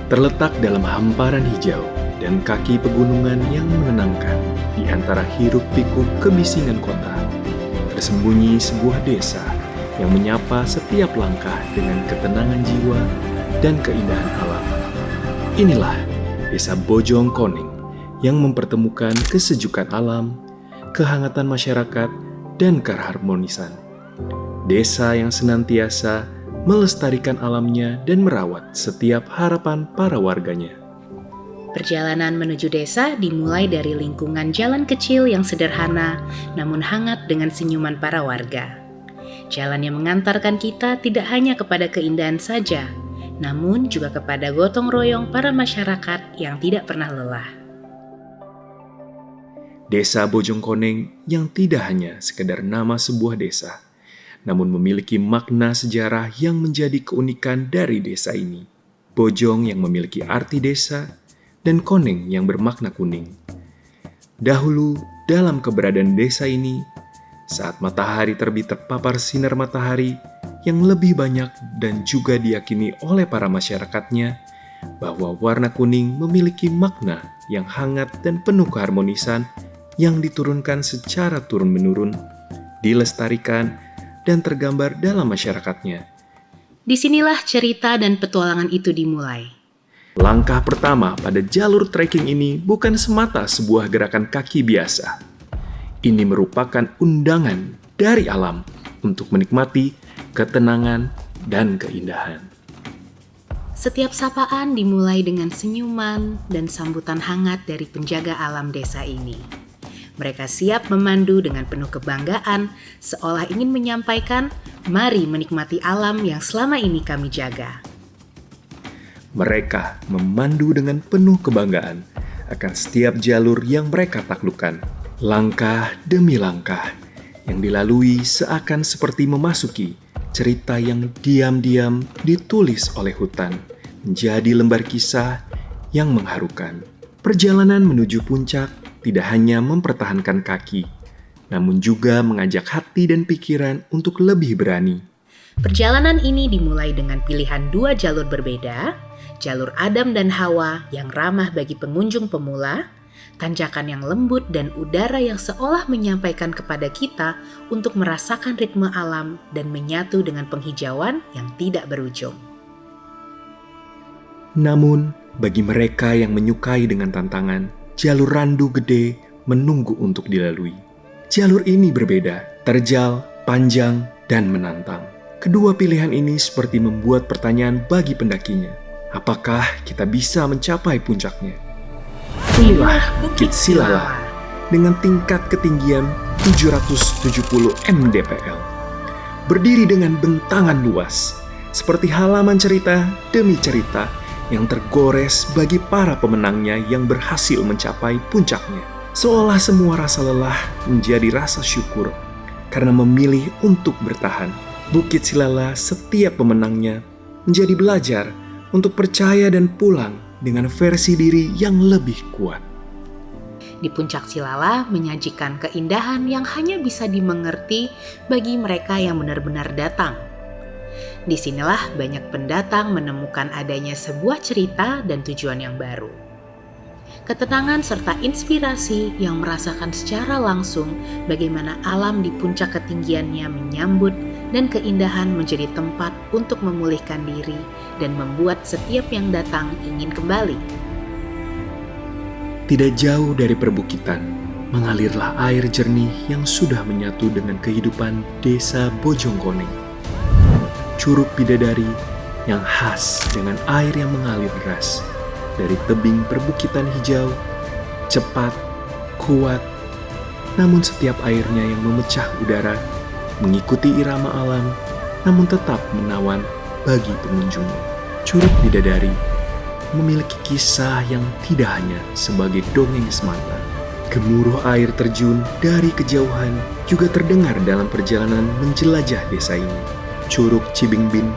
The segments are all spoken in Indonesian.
Terletak dalam hamparan hijau dan kaki pegunungan yang menenangkan di antara hiruk-pikuk kebisingan kota, tersembunyi sebuah desa yang menyapa setiap langkah dengan ketenangan jiwa dan keindahan alam. Inilah Desa Bojong Koneng yang mempertemukan kesejukan alam, kehangatan masyarakat, dan keharmonisan. Desa yang senantiasa melestarikan alamnya dan merawat setiap harapan para warganya. Perjalanan menuju desa dimulai dari lingkungan jalan kecil yang sederhana namun hangat dengan senyuman para warga. Jalan yang mengantarkan kita tidak hanya kepada keindahan saja, namun juga kepada gotong royong para masyarakat yang tidak pernah lelah. Desa Bojong Koneng yang tidak hanya sekedar nama sebuah desa, namun memiliki makna sejarah yang menjadi keunikan dari desa ini. Bojong yang memiliki arti desa, dan koneng yang bermakna kuning. Dahulu, dalam keberadaan desa ini, saat matahari terbit terpapar sinar matahari yang lebih banyak dan juga diyakini oleh para masyarakatnya, bahwa warna kuning memiliki makna yang hangat dan penuh keharmonisan yang diturunkan secara turun-menurun, dilestarikan, dan tergambar dalam masyarakatnya. Disinilah cerita dan petualangan itu dimulai. Langkah pertama pada jalur trekking ini bukan semata sebuah gerakan kaki biasa. Ini merupakan undangan dari alam untuk menikmati ketenangan dan keindahan. Setiap sapaan dimulai dengan senyuman dan sambutan hangat dari penjaga alam desa ini. Mereka siap memandu dengan penuh kebanggaan, seolah ingin menyampaikan, "Mari menikmati alam yang selama ini kami jaga." Mereka memandu dengan penuh kebanggaan akan setiap jalur yang mereka taklukkan. Langkah demi langkah yang dilalui seakan seperti memasuki cerita yang diam-diam ditulis oleh hutan, menjadi lembar kisah yang mengharukan. Perjalanan menuju puncak tidak hanya mempertahankan kaki, namun juga mengajak hati dan pikiran untuk lebih berani. Perjalanan ini dimulai dengan pilihan 2 jalur berbeda, jalur Adam dan Hawa yang ramah bagi pengunjung pemula, tanjakan yang lembut dan udara yang seolah menyampaikan kepada kita untuk merasakan ritme alam dan menyatu dengan penghijauan yang tidak berujung. Namun, bagi mereka yang menyukai dengan tantangan, jalur randu gede menunggu untuk dilalui. Jalur ini berbeda, terjal, panjang, dan menantang. Kedua pilihan ini seperti membuat pertanyaan bagi pendakinya. Apakah kita bisa mencapai puncaknya? Inilah Bukit Silala dengan tingkat ketinggian 770 mdpl. Berdiri dengan bentangan luas, seperti halaman cerita demi cerita yang tergores bagi para pemenangnya yang berhasil mencapai puncaknya. Seolah semua rasa lelah menjadi rasa syukur karena memilih untuk bertahan. Bukit Silala setiap pemenangnya menjadi belajar untuk percaya dan pulang dengan versi diri yang lebih kuat. Di puncak Silala menyajikan keindahan yang hanya bisa dimengerti bagi mereka yang benar-benar datang. Disinilah banyak pendatang menemukan adanya sebuah cerita dan tujuan yang baru. Ketenangan serta inspirasi yang merasakan secara langsung bagaimana alam di puncak ketinggiannya menyambut dan keindahan menjadi tempat untuk memulihkan diri dan membuat setiap yang datang ingin kembali. Tidak jauh dari perbukitan, mengalirlah air jernih yang sudah menyatu dengan kehidupan desa Bojong Koneng. Curug Bidadari yang khas dengan air yang mengalir deras dari tebing perbukitan hijau, cepat, kuat, namun setiap airnya yang memecah udara mengikuti irama alam, namun tetap menawan bagi pengunjungnya. Curug Bidadari memiliki kisah yang tidak hanya sebagai dongeng semata. Gemuruh air terjun dari kejauhan juga terdengar dalam perjalanan menjelajah desa ini. Curug Cibingbin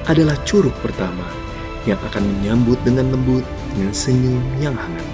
adalah curug pertama yang akan menyambut dengan lembut dengan senyum yang hangat.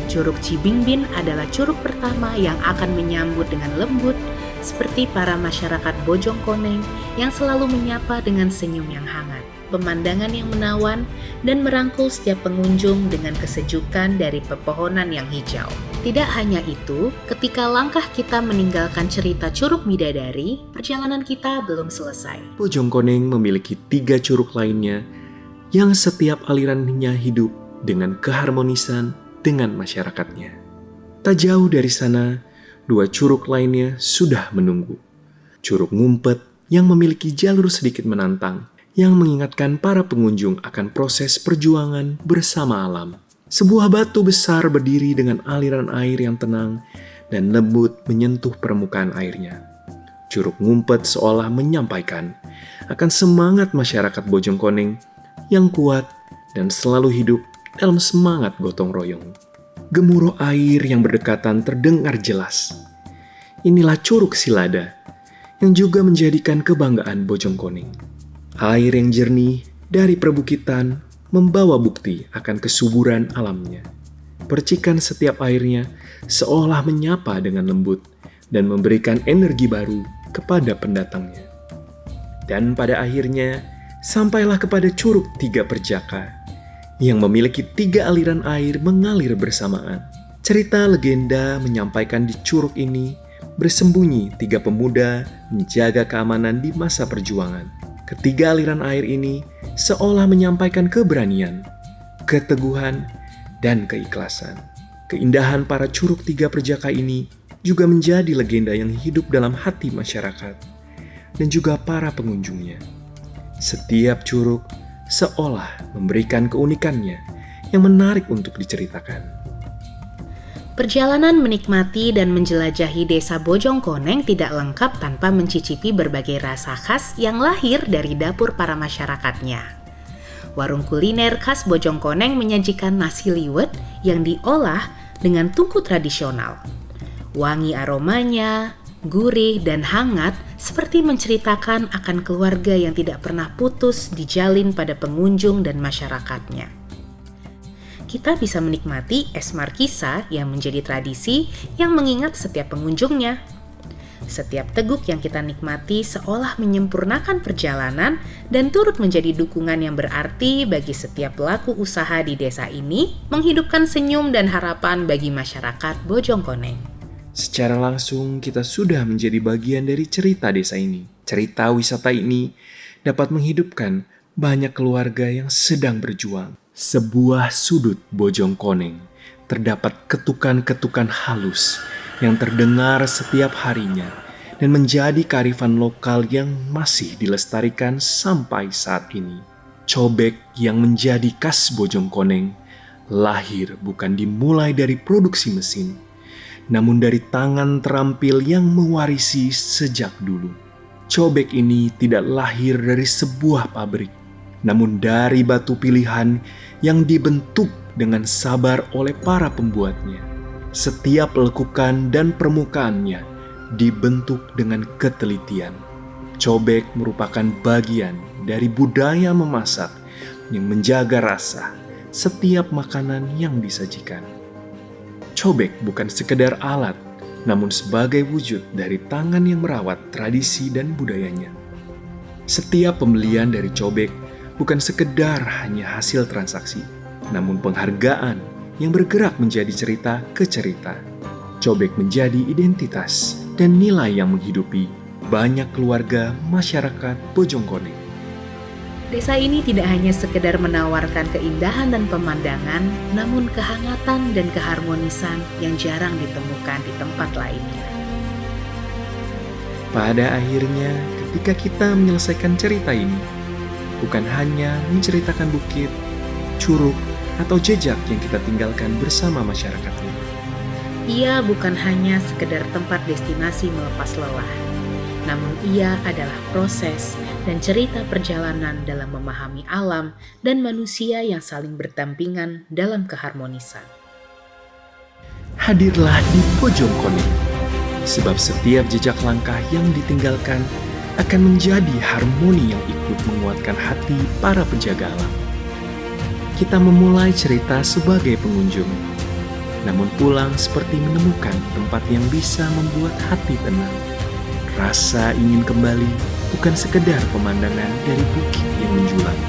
Curug Cibingbin adalah curug pertama yang akan menyambut dengan lembut seperti para masyarakat Bojong Koneng yang selalu menyapa dengan senyum yang hangat. pemandangan yang menawan, dan merangkul setiap pengunjung dengan kesejukan dari pepohonan yang hijau. Tidak hanya itu, ketika langkah kita meninggalkan cerita Curug Bidadari, perjalanan kita belum selesai. Bojongkoneng memiliki 3 curug lainnya yang setiap alirannya hidup dengan keharmonisan dengan masyarakatnya. Tak jauh dari sana, 2 curug lainnya sudah menunggu. Curug Ngumpet yang memiliki jalur sedikit menantang, yang mengingatkan para pengunjung akan proses perjuangan bersama alam. Sebuah batu besar berdiri dengan aliran air yang tenang dan lembut menyentuh permukaan airnya. Curug Ngumpet seolah menyampaikan akan semangat masyarakat Bojongkoneng yang kuat dan selalu hidup dalam semangat gotong royong. Gemuruh air yang berdekatan terdengar jelas. Inilah Curug Silada yang juga menjadikan kebanggaan Bojongkoneng. Air yang jernih dari perbukitan membawa bukti akan kesuburan alamnya. Percikan setiap airnya seolah menyapa dengan lembut dan memberikan energi baru kepada pendatangnya. Dan pada akhirnya, sampailah kepada Curug Tiga Perjaka yang memiliki 3 aliran air mengalir bersamaan. Cerita legenda menyampaikan di curug ini bersembunyi 3 pemuda menjaga keamanan di masa perjuangan. Ketiga aliran air ini seolah menyampaikan keberanian, keteguhan, dan keikhlasan. Keindahan para Curug Tiga Perjaka ini juga menjadi legenda yang hidup dalam hati masyarakat dan juga para pengunjungnya. Setiap curug seolah memberikan keunikannya yang menarik untuk diceritakan. Perjalanan menikmati dan menjelajahi desa Bojongkoneng tidak lengkap tanpa mencicipi berbagai rasa khas yang lahir dari dapur para masyarakatnya. Warung kuliner khas Bojongkoneng menyajikan nasi liwet yang diolah dengan tungku tradisional. Wangi aromanya, gurih dan hangat seperti menceritakan akan keluarga yang tidak pernah putus dijalin pada pengunjung dan masyarakatnya. Kita bisa menikmati es markisa yang menjadi tradisi yang mengingat setiap pengunjungnya. Setiap teguk yang kita nikmati seolah menyempurnakan perjalanan dan turut menjadi dukungan yang berarti bagi setiap pelaku usaha di desa ini, menghidupkan senyum dan harapan bagi masyarakat Bojongkoneng. Secara langsung kita sudah menjadi bagian dari cerita desa ini. Cerita wisata ini dapat menghidupkan banyak keluarga yang sedang berjuang. Sebuah sudut Bojongkoneng terdapat ketukan-ketukan halus yang terdengar setiap harinya dan menjadi kearifan lokal yang masih dilestarikan sampai saat ini. Cobek yang menjadi khas Bojongkoneng lahir bukan dimulai dari produksi mesin, namun dari tangan terampil yang mewarisi sejak dulu. Cobek ini tidak lahir dari sebuah pabrik, namun dari batu pilihan yang dibentuk dengan sabar oleh para pembuatnya. Setiap lekukan dan permukaannya dibentuk dengan ketelitian. Cobek merupakan bagian dari budaya memasak yang menjaga rasa setiap makanan yang disajikan. Cobek bukan sekedar alat, namun sebagai wujud dari tangan yang merawat tradisi dan budayanya. Setiap pembelian dari cobek bukan sekedar hanya hasil transaksi, namun penghargaan yang bergerak menjadi cerita ke cerita. Cobek menjadi identitas dan nilai yang menghidupi banyak keluarga masyarakat Bojongkoneng. Desa ini tidak hanya sekedar menawarkan keindahan dan pemandangan, namun kehangatan dan keharmonisan yang jarang ditemukan di tempat lainnya. Pada akhirnya, ketika kita menyelesaikan cerita ini, bukan hanya menceritakan bukit, curug, atau jejak yang kita tinggalkan bersama masyarakatnya. Ia bukan hanya sekedar tempat destinasi melepas lelah, namun ia adalah proses dan cerita perjalanan dalam memahami alam dan manusia yang saling berdampingan dalam keharmonisan. Hadirlah di Bojongkoneng, sebab setiap jejak langkah yang ditinggalkan akan menjadi harmoni yang ikut menguatkan hati para penjaga alam. Kita memulai cerita sebagai pengunjung, namun pulang seperti menemukan tempat yang bisa membuat hati tenang. Rasa ingin kembali bukan sekedar pemandangan dari bukit yang menjulang.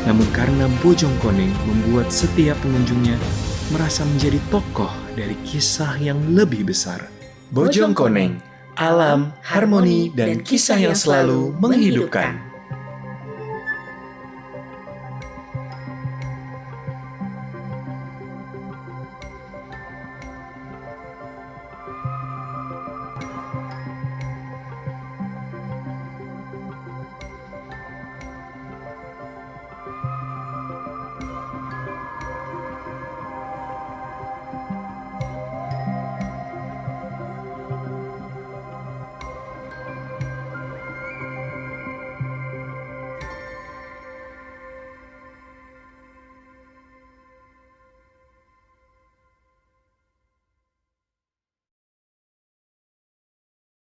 Namun karena Bojongkoneng membuat setiap pengunjungnya merasa menjadi tokoh dari kisah yang lebih besar. Bojongkoneng, alam, harmoni, dan kisah yang selalu menghidupkan.